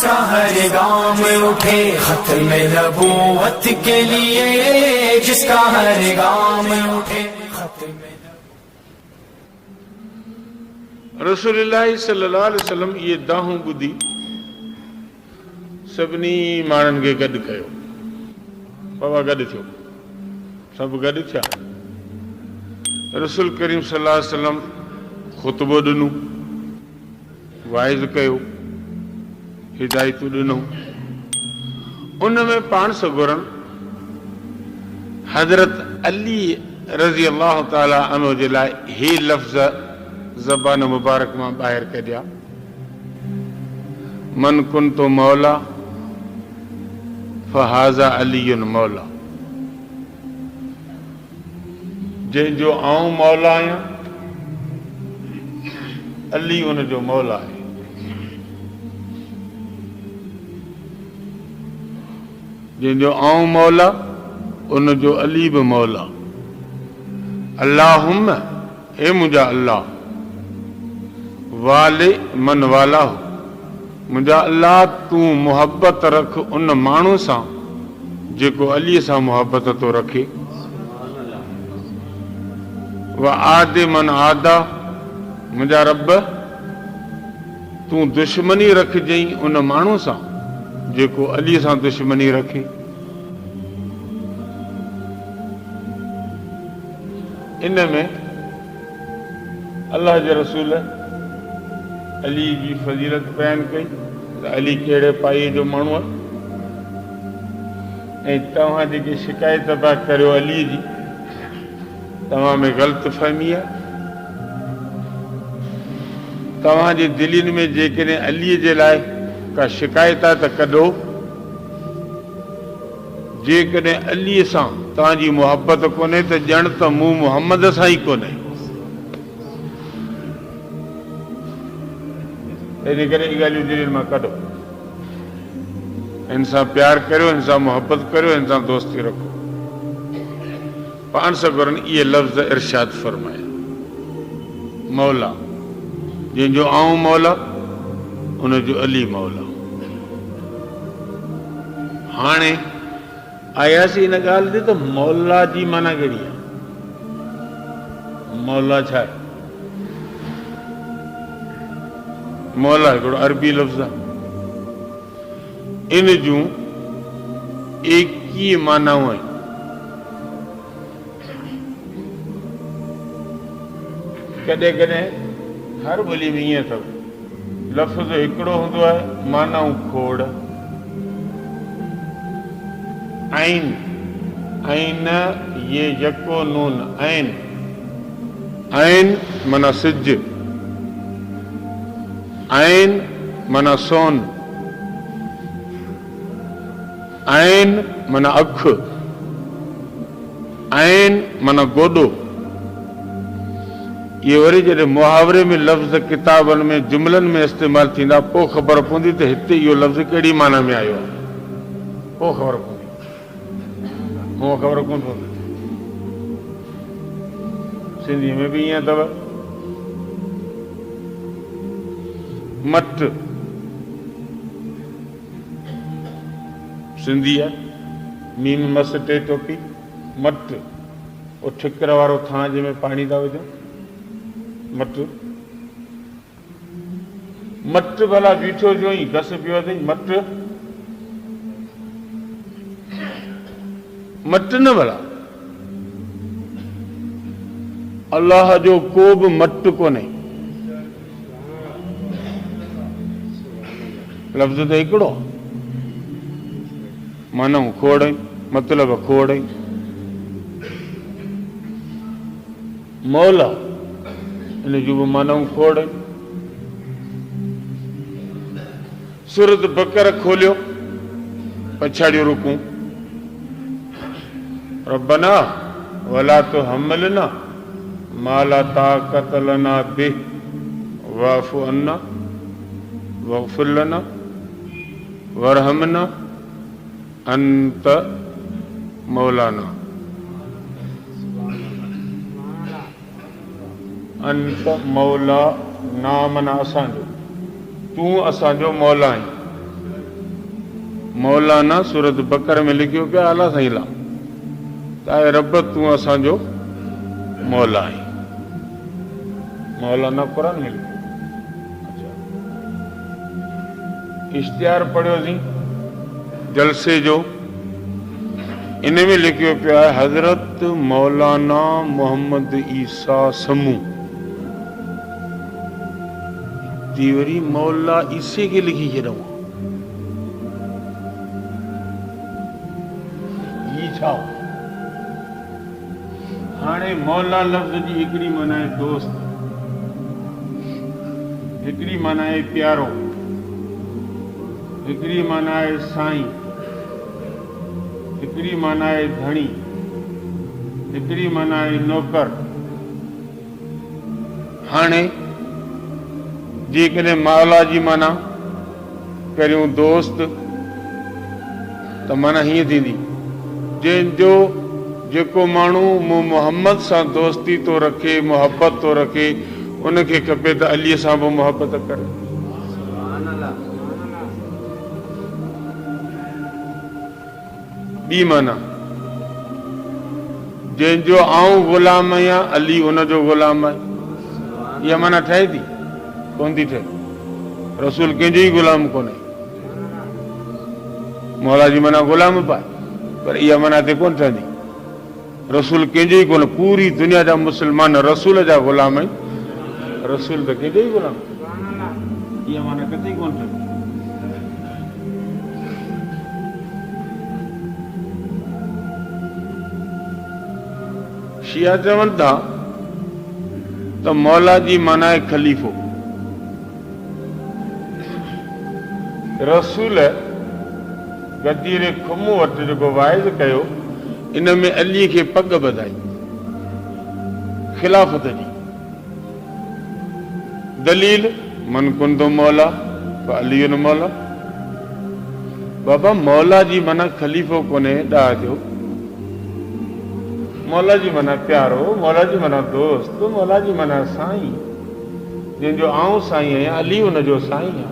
जिसका हर गाम उठे खत्म नबूवत के लिए, जिसका हर गाम उठे खत्म। रसूलुल्लाह सल्लल्लाहु अलैहि वसल्लम ये दाहूं ॿुधी सभिनी माण्हुनि खे गॾु कयो। बाबा गॾु थियो, सभु गॾु थिया। रसूल करीम सल्लल्लाहु अलैहि वसल्लम ख़ुतबो ॾिनो, वाइज़ कयो, हिदायतूं ॾिनो। उन में पाण सगोरन हज़रत अली रज़ी अल्लाह ताला अन्हु जे लाइ हे लफ़्ज़ ज़बान मुबारक मां ॿाहिरि कढिया, मन कुंतु मौला फ़हाज़ा अलीयुन मौला। जंहिंजो आऊं मौला आहियां, अली उन जो मौला आहे। जंहिंजो आऊं मौला, उन जो अली बि मौला। अल्लाहुम्म, हे मुंहिंजा अल्लाह, वाले मन वाला हो, मुंहिंजा अल्लाह तूं मुहबत रख उन माण्हू सां जेको अलीअ सां मुहबत थो रखे। व आदे मन आदा, मुंहिंजा रब तूं दुश्मनी रखजईं उन माण्हू सां जेको अलीअ सां दुश्मनी रखे। इन में अल्लाह जे रसूल अली जी फज़ीलत बयान कई, अली कहिड़े पाईअ जो माण्हू आहे। ऐं तव्हां जेकी शिकायत पिया करियो अली जी, तव्हां में ग़लतफ़हमी आहे। तव्हांजी दिलनि में जेकॾहिं अलीअ जे लाइ का शिकायत आहे त कढो। जेकॾहिं अलीअ सां तव्हांजी मुहबत कोन्हे त ॼण त मूं मुहम्मद सां ई कोन्हे। इन करे इहे ॻाल्हियूं दिलनि मां कढो। हिन सां प्यार करियो, हिन सां मुहबत करियो, हिन सां दोस्ती रखो। पाण सगोरन इहे लफ़्ज़ इरशाद फरमाया, मौला, जंहिंजो आऊं मौला, उन जो अली मौला। हाणे आयासीं इन ॻाल्हि ते त मौला जी माना कहिड़ी आहे? मौला छा आहे? मौला हिकिड़ो अरबी लफ़्ज़ आहे। इन जूं 21 मानाऊं आहिनि। कॾहिं कॾहिं हर ॿोली में ईअं अथव, लफ़्ज़ हिकिड़ो हूंदो आहे, मानाऊं खोड़। आइन, आइन ये यको नून आइन। आइन माना सिज, आइन माना सोन, आइन माना अख, आइन माना गोॾो। ये वरी जॾहिं मुहावरे में लफ़्ज़ किताबनि में जुमलनि में इस्तेमालु थींदा, पोइ ख़बर पवंदी त हिते इहो लफ़्ज़ कहिड़ी माना में आयो आहे। पोइ ख़बर पवंदी, हूअं ख़बर कोन पवंदी। सिंधी में बि ईअं अथव, मट सिंधी आहे, मीम मस टे टोपी, मट उहो ठिकर वारो थां जंहिंमें पाणी था विझूं, मट। मट भला बीठो जो ई घस पियो अथई, मट मट न भला। अल्लाह जो को बि मट कोन्हे। लफ़्ज़ त हिकिड़ो, मानाऊं खोड़ आहिनि, मतिलब खोड़ आहिनि। मौला, इन जूं बि मानाऊं खोड़ आहिनि। सूरत बकर खोलियो, पछाड़ियो रुकूं, रब्बना वला तुहम्मिलना मा ला ताक़त लना बिह वाफ़ु अन्ना वग़फ़िर लना वरहमना अंत मौलाना। अंत मौला नामना असांजो, तूं असांजो मौला आहीं। मौलाना सूरत बकर में लिखियो पिया अला साईं ला ताए रब तू असांजो मौला आहे। मौलाना कुरान में लिखियो। इश्तिहार पढ़ियोसीं जलसे जो, इन में लिखियो पिया है हजरत मौलाना मोहम्मद ईसा समू। तीवरी मौला ईसे के लिखी छॾूं छा। हाणे मौला लफ्ज़ जी हिकिड़ी माना आहे दोस्त, हिकिड़ी माना आहे प्यारो, हिकिड़ी माना आहे साईं, हिकिड़ी माना आहे धणी, हिकिड़ी माना आहे नौकर। हाणे जेकॾहिं मौला जी माना करियूं दोस्त त माना हीअं थींदी जंहिंजो जेको माण्हू मूं मोहम्मद सां दोस्ती तो रखे, मोहब्बत तो रखे, उनखे खपे त अलीअ सां बि मोहब्बत करे। ॿी माना जंहिंजो आऊं ग़ुलाम आहियां अली उनजो ग़ुलाम आहे। इहा माना ठहे थी? कोन थी ठहे। रसूल कंहिंजो ई ग़ुलाम कोन्हे। मौला जी माना ग़ुलाम पाए, पर इहा माना ते कोन ठहंदी। रसूल कंहिंजो ई कोन्हे। पूरी दुनिया जा मुस्लमान रसूल जा ग़ुलाम आहिनि, रसूल त कंहिंजो ई ग़ुलाम। इहा माना किथे कोन ठहंदी। शिया चवनि था त मौला जी माना आहे ख़लीफ़ो। रसूल गदीर खुमो वटि जेको वाइज़ कयो, इन में अलीअ खे पग ॿधाई ख़िलाफ़त जी। दलील मन कुंदो मौला अलीयुन मौला। बाबा मौला जी माना ख़लीफ़ो कोन्हे ॾाह जो। मौला जी माना प्यारो, मौला जी माना दोस्त, मौला जी माना साईं। जंहिंजो आऊं साईं आहियां अली उनजो साईं आहे।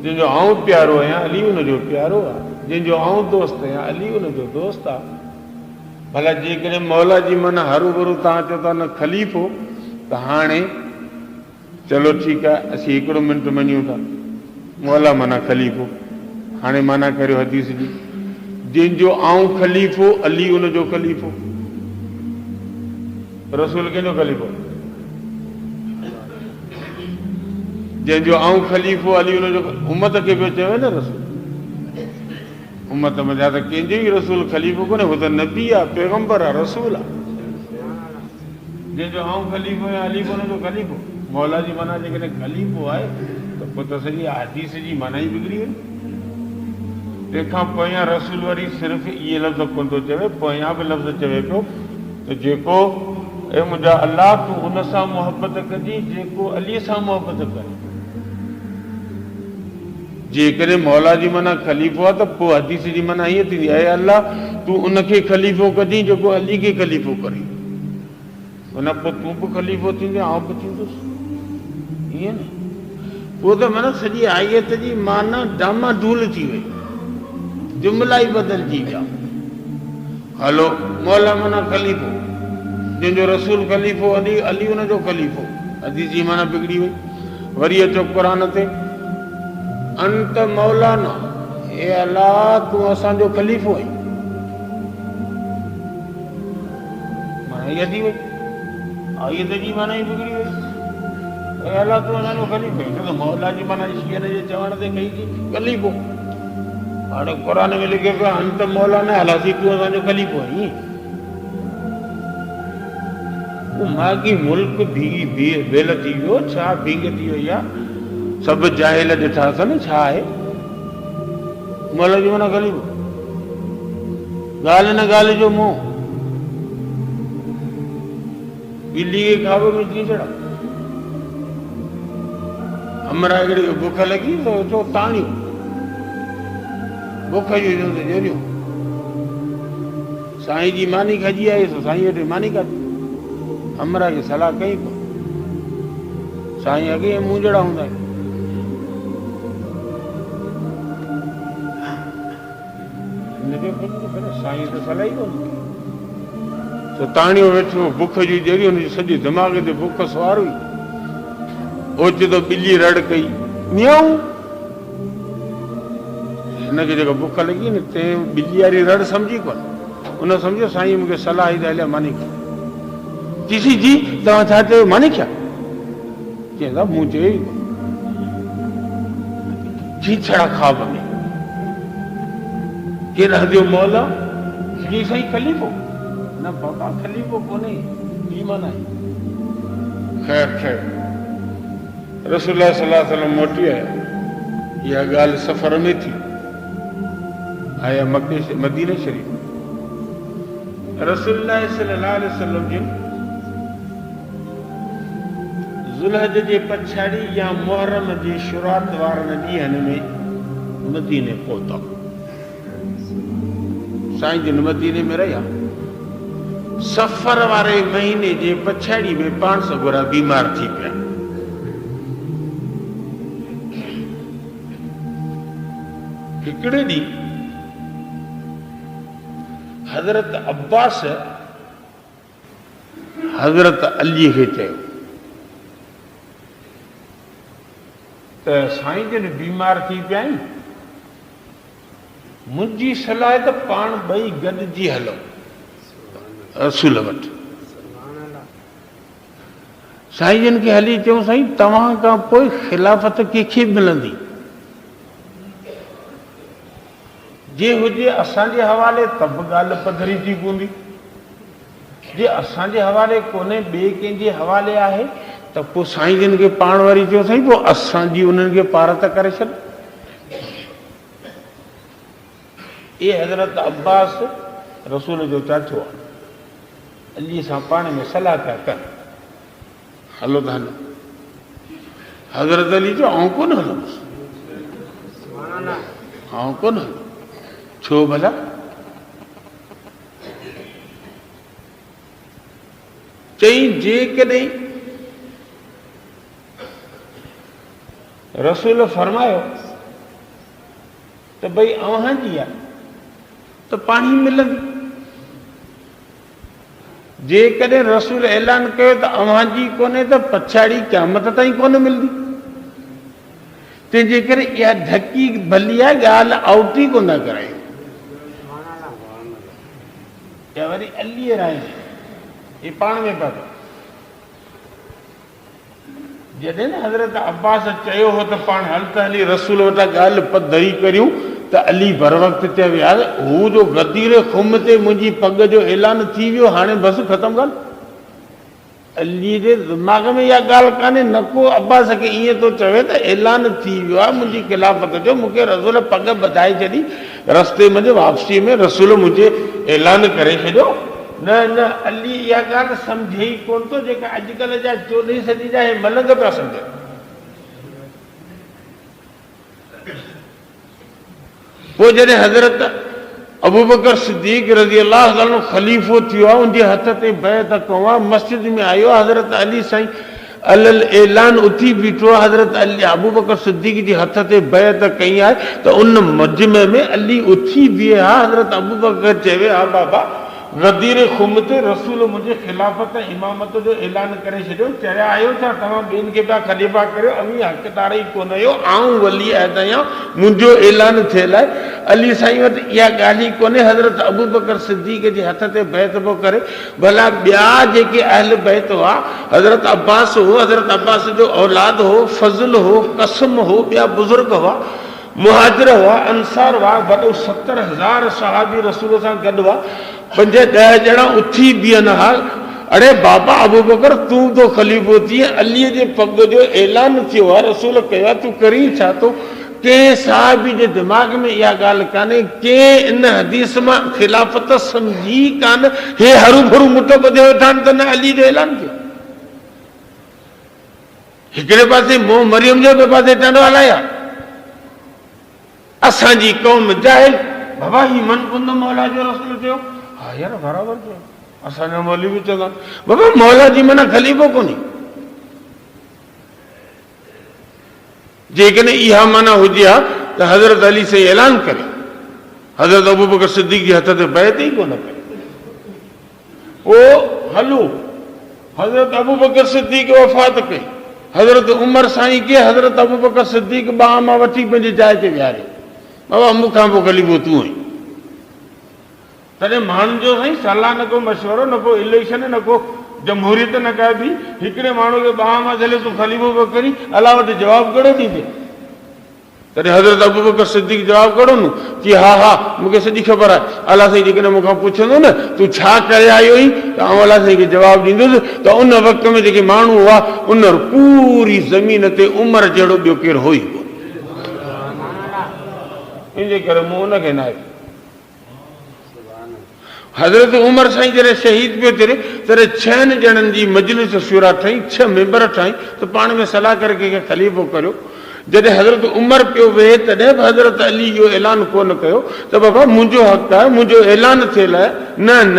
जंहिंजो आऊं प्यारो आहियां अली उनजो प्यारो आहे। जंहिंजो आऊं दोस्त आहियां अली उनजो दोस्त आहे। भला जेकॾहिं मौला जी माना हरू भरू तव्हां चओ था न ख़लीफ़ो, त हाणे चलो ठीकु आहे, असीं हिकिड़ो मिंट मञूं था मौला माना ख़लीफ़ो। हाणे माना करियो हदीस जी, जंहिंजो आऊं ख़लीफ़ो अली उनजो ख़लीफ़ो। रसूल कंहिंजो ख़लीफ़ो? जंहिंजो आऊं ख़लीफ़ो अली उनजो। उम्मत खे पियो चवे न रसूल। उम्मत मज़ा त कंहिंजो ई रसूल ख़लीफ़ो कोन्हे, उहो त नबी आहे, पैगम्बर आहे, रसूल आहे। जंहिंजो आऊं ख़लीफ़ो आहियां अली उनजो ख़लीफ़ो। मौला जी माना जेकॾहिं ख़लीफ़ो आहे त पोइ त सॼी हदीस जी माना ई बिगड़ी वई। तंहिंखां पोयां रसूल वरी सिर्फ़ु इहे लफ़्ज़ कोन थो चवे, पोयां बि लफ़्ज़ चवे पियो त जेको ए मुंहिंजा अलाह तूं उन सां मोहबत कजे जेको अलीअ सां मोहबत करे। जेकॾहिं मौला जी माना ख़लीफ़ो आहे त पोइ हदीस जी माना हीअं थींदी आहे अलाह तूं उनखे ख़लीफ़ो कजांइ जेको अली खे ख़लीफ़ो करे। उन पोइ तूं बि ख़लीफ़ो थींदे, आउं बि थींदुसि। ईअं न पोइ त माना सॼी आयत जी माना डामाडूल थी वई, जुमिला ई बदिलजी विया। हलो मौला माना ख़लीफ़ो, जंहिंजो रसूल ख़लीफ़ो अली, अली उनजो ख़लीफ़ो। हदीस जी माना बिगड़ी वई। वरी अचो क़ुरान ते, अंत मौलाना, ए अलाह तूं असांजो ख़लीफ़ो आहीं। माना इहा थी वई, आयत जी माना ई बिगड़ी वई। ए अलाह तूं असांजो ख़लीफ़ो आहीं, छो त मौला जी माना शियन जे चवण ते कई थी ख़लीफ़ो। हाणे क़ुरान में लिखियो पियो अंत मौलाना, अलाह तूं असांजो ख़लीफ़ो आहीं। मागी मुल्क भी बेल थी वियो, छा भींग थी वई आहे। सभु जाहिल ॾिठा अथनि छा आहे। मौला जी माना ख़लीफ़ो। ॻाल्हि न ॻाल्हि जो मोह, ॿिली खे खाॿो में कीअं चढ़ा। अमरा हिकिड़ी बुख लॻी त चओ ताणियो, बुख जो ॼरियो। साईं जी मानी खजी आई, साईं वटि मानी खाधी। अमरा खे सलाह कई को, साईं अॻे मूंझड़ा हूंदा आहिनि। साईं तो सलाई कोन तो ताणियो वेठो बुख जी जहिड़ी हुनजी सॼे दिमाग़ ते बुख सवार हुई ओच तो ॿिली रड़ कई मियाऊं हिनखे जेका बुख लॻी न ते ॿिली वारी रड़ सम्झी कोन उन सम्झो साईं मूंखे सलाह ई त हलिया मानी चीसी जी तव्हां छा चयो मानी छा चवंदा मूं चयो ई जी छड़ा ख़्वाब में केरु हदियो मौला जी साईं खलीफ़ो न बाबा खलीफ़ो कोन्हे ॿी माना ख़ैर ख़ैर रसूलुल्लाह सल्लल्लाहु अलैहि वसल्लम मोटी आया इहा ॻाल्हि सफ़र में थी आया मके मदीने शरीफ़ रसूलुल्लाह सल्लल्लाहु अलैहि वसल्लम जिन ज़ुल्हज जे पछाड़ी या मुहर्रम जे शुरूआत वारनि ॾींहंनि में मदीने पहुता साईं जिन मदीने में रहिया सफ़र वारे महीने जे पछाड़ी में पाण सगुरा बीमार थी पिया हिकिड़े ॾींहुं हज़रत अब्बास हज़रत अली खे चयो त साईं जिन बीमार थी पिया आहिनि मुंहिंजी सलाह त पाण ॿई गॾिजी हलूं रसूल वटि साईं जिन खे हली चयूं साईं तव्हां खां पोइ ख़िलाफ़त कंहिंखे मिलंदी जे हुजे असांजे हवाले त बि ॻाल्हि पधरी थी पवंदी जे असांजे हवाले कोन्हे ॿिए कंहिंजे हवाले आहे त पोइ साईं जिन खे पाण वरी चयो साईं पोइ असांजी उन्हनि खे पार त करे छॾ ये हज़रत अब्बास रसूल जो चाचो आहे अली सां पाण में सलाह पिया कनि हलो त हलो हज़रत अली चयो आउं कोन हलंदुसि आउं कोन हलंदुसि छो भला चई जेकॾहिं रसूल फरमायो त भई अव्हांजी आहे त पाणी मिलंदी जेकॾहिं रसूल ऐलान कयो त अव्हांजी कोन्हे त पछाड़ी क़यामत ताईं कोन मिलंदी तंहिंजे करे इहा ढकी भली आहे ॻाल्हि आउट ई कोन था करायूं या वरी अलीअ राय ये पाण में पिया जॾहिं न हज़रत अब्बास चयो हो त पाण हल त हली रसूल वटां ॻाल्हि पधरी करियूं त अली बर वक़्तु चयो यार हू जो गदीर खुम ते मुंहिंजी पग जो ऐलान थी वियो हाणे बसि ख़तमु ॻाल्हि अली जे दिमाग़ में इहा ॻाल्हि कान्हे न को अब्बास खे ईअं थो चवे त ऐलान थी वियो आहे मुंहिंजी ख़िलाफ़त जो मूंखे रसूल पग ॿधाए छॾी रस्ते में वापसीअ में रसूल मुंहिंजे ऐलान करे छॾियो न न अली इहा ॻाल्हि सम्झे ई कोन थो जेका अॼुकल्ह जा 14हीं सदी जा मलंग पिया सम्झनि पोइ जॾहिं हज़रत अबू बकर सिद्दीक़ रज़ी अल्लाह ताला ख़लीफ़ो थियो आहे उनजे हथ ते बैत कयो आहे मस्जिद में आयो हज़रत अली साईं अलल ऐलान उथी बीठो आहे हज़रत अली अबू बकर सिद्दीक़ जे हथ ते बैत कई आहे त उन मजमे में अली उथी बीहे हा हज़रत अबू बकर चवे हा बाबा गदीर खुम ते रसूल मुंहिंजे ख़िलाफ़त इमामत जो ऐलान करे छॾियो चरिया आहियो छा तव्हां ॿियनि खे पिया ख़लीफ़ा करियो अमी हक़दार ई कोन आहियो आऊं वली आहियां मुंहिंजो ऐलान थियल आहे अली साईं वटि इहा ॻाल्हि ई कोन्हे हज़रत अबू बकर सिद्दीक़ जे हथ ते बैत पियो करे भला ॿिया जेके अहल बैत हुआ हज़रत अब्बास हो हज़रत अब्बास जो औलाद हो फज़ल हो कसम हो ॿिया बुज़ुर्ग हुआ मुहाजिर हुआ अंसार हुआ वॾो 70,000 सहाबी रसूल सां गॾु हुआ 5-10 ॼणा उथी बीहनि हा अरे बाबा अबू बकर तूं तो ख़लीफ़ो थी अलीअ जे पग जो ऐलान थियो आहे रसूल कयो आहे तूं करी छा थो कंहिं सहाबी जे दिमाग़ में इहा ॻाल्हि कान्हे कंहिं इन हदीस मां ख़िलाफ़त सम्झी कान हे हरू भरू मुठ ॿधे वेठा आहिनि त न अली जो ऐलान कयो हिकिड़े पासे मोह मरियम जो ॿिए पासे टंडो हलाया असांजी क़ौम जाहिल बाबा ही मनकुंद मौला जो रसूल चयो हा यार बराबरि चयो असांजा मौलवी बि चवंदा बाबा मौला जी माना ख़लीफ़ो कोन्हे जेकॾहिं इहा माना हुजे हा त हज़रत अली साईं ऐलान करे हज़रत अबू बकर सिद्दीक़ जे हथ ते पए थी कोन पए। ओ हलो हज़रत अबू बकर सिद्दीक़ वफ़ात कई। हज़रत उमर साईं के हज़रत अबू बकर सिद्दीक़ बाह मां वठी पंहिंजी जाइ ते विहारे, बाबा मूंखां पोइ ख़लीफ़ो तूं आहीं। तॾहिं माण्हुनि जो साईं सलाह न को, मशवरो न को, इलेक्शन न को, जमहूरियत न का बि। हिकिड़े माण्हू खे बाह मां झले तूं ख़लीफ़ो पियो करी, अलाह वटि जवाबु कहिड़ो ॾींदे? तॾहिं हज़रत अबू बकर सिद्दीक़ जवाबु कहिड़ो न कि हा हा मूंखे सॼी ख़बर आहे। अलाह साईं जेकॾहिं मूंखां पुछंदो न तूं छा करे आयो आहीं त आउं अलाह साईं खे जवाबु ॾींदुसि त उन वक़्त में जेके माण्हू हुआ उन पूरी ज़मीन ते उमर जहिड़ो ॿियो केरु हो ई कोन। इन जे करे मूं उनखे न आहे। हज़रत उमर साईं जॾहिं शहीद पियो थिए तॾहिं 6 ॼणनि जी मजलिस शुरा ठही, 6 मेंबर ठाही त पाण में सलाह करे कंहिंखे ख़लीफ़ो करियो। जॾहिं हज़रत उमर पियो वेहे तॾहिं बि हज़रत अली इहो ऐलान कोन कयो त बाबा मुंहिंजो हक़ु आहे, मुंहिंजो ऐलान थियल आहे। न न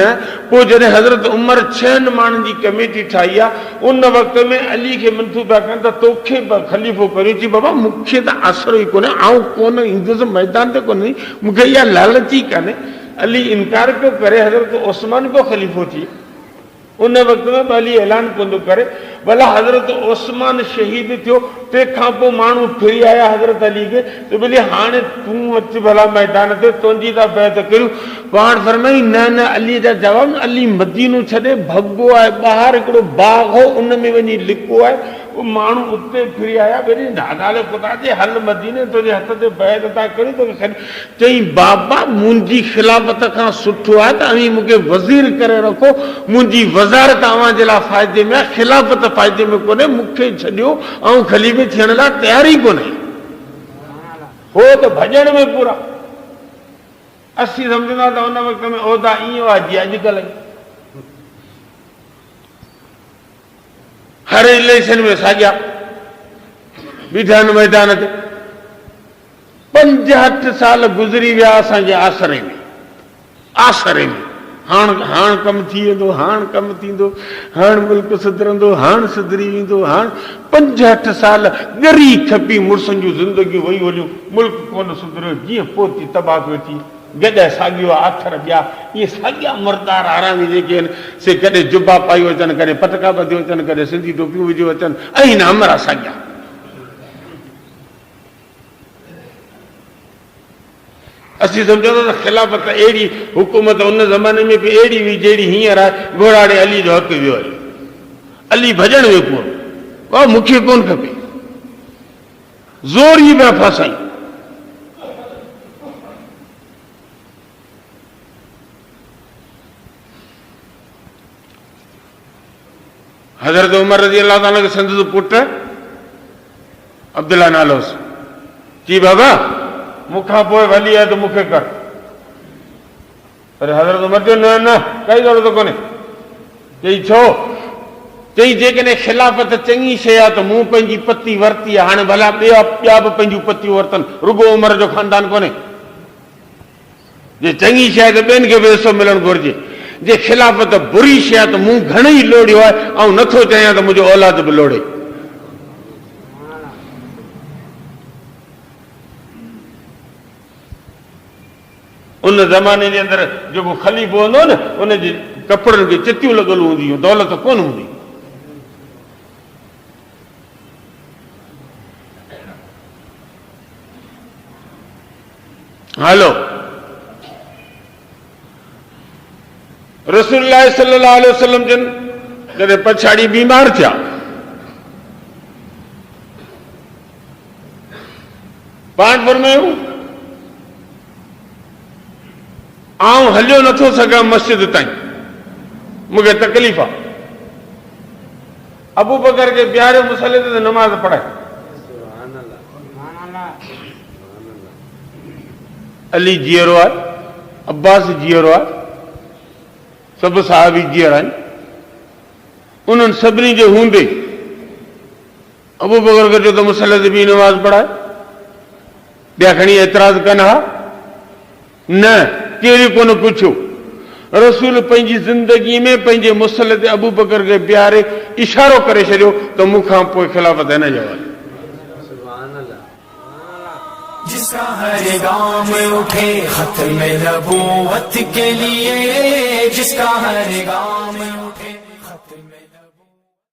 पोइ जॾहिं हज़रत उमर 6 माण्हुनि जी कमेटी ठाही आहे उन वक़्त में अली खे मंथू पिया कनि त तोखे ख़लीफ़ो करियो। चई बाबा मूंखे त आसरो ई कोन्हे, आउं कोन ईंदुसि मैदान ते कोन ईंदुसि, मूंखे इहा लालची कान्हे। अली इनकार पियो करे, हज़रत उस्मान पियो ख़लीफ़ो थी। उन वक़्त में अली ऐलान कोन थो करे। भला हज़रत उस्मान शहीद थियो, तंहिंखां पोइ माण्हू फिरी आया हज़रत अली खे त भली हाणे तूं अच भला मैदान ते, तुंहिंजी था बैत करियूं। पाण फरमाई न न अली जा जवाब, अली मदीनो छॾे भॻो आहे, ॿाहिरि हिकिड़ो बाग हो उन में वञी लिको आहे। उहे माण्हू उते फिरी आया, वरी नाले ख़ुदा जे हल मदीने तुंहिंजे हथ ते बैत था करियूं तोखे। चई बाबा मुंहिंजी ख़िलाफ़त खां सुठो आहे त अवी मूंखे वज़ीर करे रखो, मुंहिंजी वज़ारत अव्हां जे लाइ फ़ाइदे में आहे, ख़िलाफ़त फ़ाइदे में कोन्हे, मूंखे छॾियो ऐं ख़लीफ़े थियण लाइ तयार ई कोन्हे। हो त भॼण में पूरा असीं सम्झंदा त उन वक़्त में उहिदा ईअं हुआ जीअं अॼुकल्ह। हर इलेक्शन में साॻिया बीठा आहिनि मैदान ते। 5-8 साल गुज़री विया असांजे आसरे में, आसरे में। हाण कमु थी वेंदो, हाण कमु थींदो, हाण मुल्क सुधरंदो, हाण सुधरी वेंदो, हाण 5-8 साल ॻरी खपी मुड़ुसुनि जूं ज़िंदगियूं वही वञूं, मुल्क कोन सुधरियो, जीअं पोती तबाह पियो थी। गॾ साॻियो आथर ॿिया इहे साॻिया मुर्दार आरामी जेके आहिनि से कॾहिं जुबा पायूं अचनि, कॾहिं पटका ॿधियूं अचनि, कॾहिं सिंधी टोपियूं विझियूं अचनि, ऐं न अमरा साॻिया। असीं सम्झो त ख़िलाफ़त अहिड़ी हुकूमत उन ज़माने में बि अहिड़ी हुई जहिड़ी हींअर आहे। घोड़ाड़े अली जो हक़ वियो आहे, अली भॼण में कोन, वाह मूंखे कोन खपे, ज़ोर ई पिया फासाई। हज़रत उमर रज़ी अल्लाह ताला खे संदसि पुट अब्दुल्ला नालो हुयुसि। चई बाबा मूंखां पोइ वली आहे त मूंखे कर। पर हज़रत उमर चयो न न काई ज़रूरत कोन्हे। चई छो? चई जेकॾहिं ख़िलाफ़त चङी शइ आहे त मूं पंहिंजी पती वरिती आहे, हाणे भला ॿिया बि पंहिंजूं पतियूं वरितनि, रुगो उमर जो ख़ानदान कोन्हे। जे चङी शइ आहे त ॿियनि खे बि हिसो मिलणु घुरिजे। जे ख़िलाफ़त बुरी शइ आहे त मूं घणेई लोड़ियो आहे ऐं नथो चाहियां त मुंहिंजो औलाद बि लोड़े। उन ज़माने जे अंदरि जेको ख़लीफ़ो हूंदो न उनजे कपिड़नि खे चिटियूं लॻल हूंदियूं, दौलत कोन हूंदी। हलो रसूलुल्लाह सल्लल्लाहु अलैहि वसल्लम जन जॾहिं पछाड़ी बीमार थिया, पाण फरमायूं आउं हलियो नथो सघां मस्जिद ताईं, मूंखे तकलीफ़ आहे। अबू बकर खे ॿियारे मुसले ते नमाज़ पढ़ाए। अली जीअरो आहे, अब्बास जीअरो आहे, सभु साहबी जीअर आहिनि। उन्हनि सभिनी जे हूंदे अबू बकर खे चयो त मुसले ते बि नमाज़ पढ़ाए। ॿिया खणी एतिराज़ कनि हा न, केरु कोन पुछियो। रसूल पंहिंजी ज़िंदगी में पंहिंजे मुसले ते अबू बकर खे ॿियारे इशारो करे छॾियो त मूंखां पोइ ख़िलाफ़त हिन जो आहे। जिसका हर गाम उठे खत्म नबूवत के लिए, जिसका हर गाम